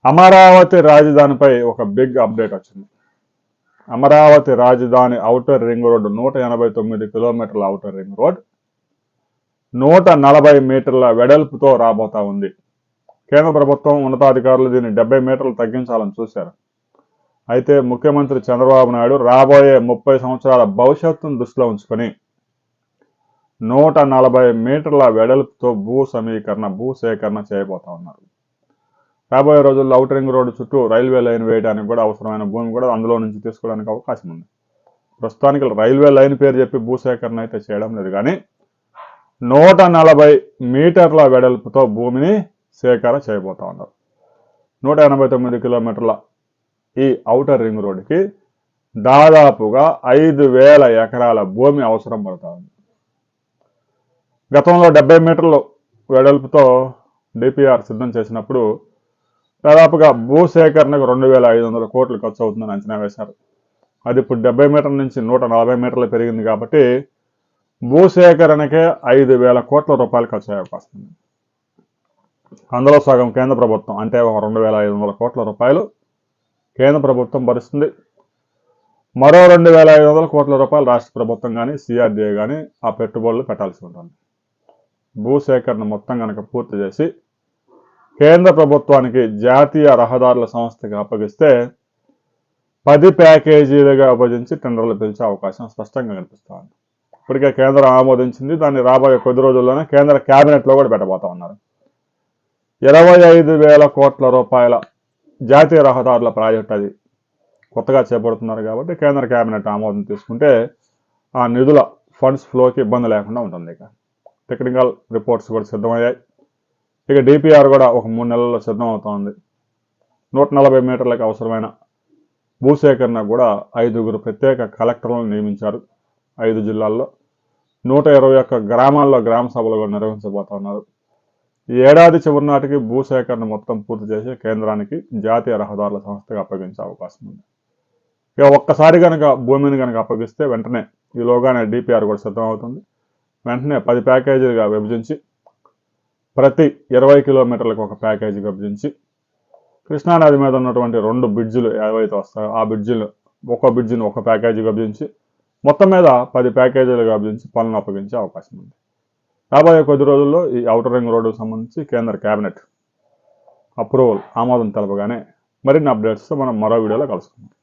అమరావతి రాజధానిపై ఒక big update వచ్చింది. అమరావతి రాజధాని ఔటర్ రింగ్ రోడ్ 189 కిలోమీటర్ల ఔటర్ రింగ్ రోడ్ 140 మీటర్ల వెడల్పుతో రాబోతా ఉంది. కేంద్ర ప్రభుత్వం ఉన్నతాధికారులు దీన్ని 70 మీటర్లు తగ్గించాలని చూశారు. అయితే ముఖ్యమంత్రి చంద్రబాబు నాయుడు రాబోయే 30 సంవత్సరాల భవిష్యత్తును దృష్టిలో ఉంచుకొని 140 మీటర్ల వెడల్పుతో భూసేకరణ చేయబోతా ఉన్నారు. రాబోయే రోజుల్లో ఔటర్ రింగ్ రోడ్డు చుట్టూ రైల్వే లైన్ వేయడానికి కూడా అవసరమైన భూమి కూడా అందులో నుంచి తీసుకోవడానికి అవకాశం ఉంది. ప్రస్తుతానికి రైల్వే లైన్ పేరు చెప్పి భూసేకరణ అయితే చేయడం లేదు, కానీ 140 మీటర్ల వెడల్పుతో భూమిని సేకరణ చేయబోతా ఉన్నారు. 189 కిలోమీటర్ల ఈ ఔటర్ రింగ్ రోడ్డుకి దాదాపుగా 5,000 ఎకరాల భూమి అవసరం పడుతూ ఉంది. గతంలో 70 మీటర్ల వెడల్పుతో డిపిఆర్ సిద్ధం చేసినప్పుడు దాదాపుగా భూసేకరణకు 2,500 కోట్లు ఖర్చు అవుతుందని అంచనా వేశారు. అది ఇప్పుడు 70 మీటర్ల నుంచి 140 మీటర్లు పెరిగింది కాబట్టి భూసేకరణకే 5,000 కోట్ల రూపాయలు ఖర్చు అయ్యే అవకాశం ఉంది. అందులో సగం కేంద్ర ప్రభుత్వం అంటే ఒక 2,500 కోట్ల రూపాయలు కేంద్ర ప్రభుత్వం భరిస్తుంది. మరో 2,500 కోట్ల రూపాయలు రాష్ట్ర ప్రభుత్వం కానీ సిఆర్డీఏ కానీ ఆ పెట్టుబడులు పెట్టాల్సి ఉంటుంది. భూసేకరణ మొత్తం కనుక పూర్తి చేసి కేంద్ర ప్రభుత్వానికి జాతీయ రహదారుల సంస్థకి అప్పగిస్తే 10 ప్యాకేజీలుగా విభజించి టెండర్లు పిలిచే అవకాశం స్పష్టంగా కనిపిస్తోంది. ఇప్పటికే కేంద్రం ఆమోదించింది. దాన్ని రాబోయే కొద్ది రోజుల్లోనే కేంద్ర క్యాబినెట్లో కూడా పెట్టబోతా ఉన్నారు. 25,000 కోట్ల రూపాయల జాతీయ రహదారుల ప్రాజెక్ట్ అది కొత్తగా చేపడుతున్నారు కాబట్టి కేంద్ర క్యాబినెట్ ఆమోదం తీసుకుంటే ఆ నిధుల ఫండ్స్ ఫ్లోకి ఇబ్బంది లేకుండా ఉంటుంది. ఇక టెక్నికల్ రిపోర్ట్స్ కూడా సిద్ధమయ్యాయి. ఇక డిపిఆర్ కూడా ఒక 3 నెలల్లో సిద్ధం అవుతోంది. 140 మీటర్లకు అవసరమైన భూసేకరణ కూడా 5 ప్రత్యేక కలెక్టర్లను నియమించారు. 5 జిల్లాల్లో 121 గ్రామాల్లో గ్రామ సభలు కూడా నిర్వహించబోతున్నారు. ఈ ఏడాది చివరి నాటికి భూసేకరణ మొత్తం పూర్తి చేసి కేంద్రానికి జాతీయ రహదారుల సంస్థగా అప్పగించే అవకాశం ఉంది. ఇక ఒక్కసారి కనుక భూమిని కనుక అప్పగిస్తే వెంటనే ఈలోగానే డిపిఆర్ కూడా సిద్ధం అవుతుంది. వెంటనే 10 ప్యాకేజీలుగా విభజించి ప్రతి 20 కిలోమీటర్లకు ఒక ప్యాకేజీ విభజించి కృష్ణానది మీద ఉన్నటువంటి 2 బ్రిడ్జిలు ఏవైతే వస్తాయో ఆ బ్రిడ్జిలు ఒక్కో బ్రిడ్జిని ఒక ప్యాకేజీ విభజించి మొత్తం మీద 10 ప్యాకేజీలుగా విభజించి పనులు అప్పగించే అవకాశం ఉంది. రాబోయే కొద్ది రోజుల్లో ఈ ఔటర్ రింగ్ రోడ్డుకు సంబంధించి కేంద్ర క్యాబినెట్ అప్రూవల్ ఆమోదం తెలపగానే మరిన్ని అప్డేట్స్తో మనం మరో వీడియోలో కలుసుకుందాం.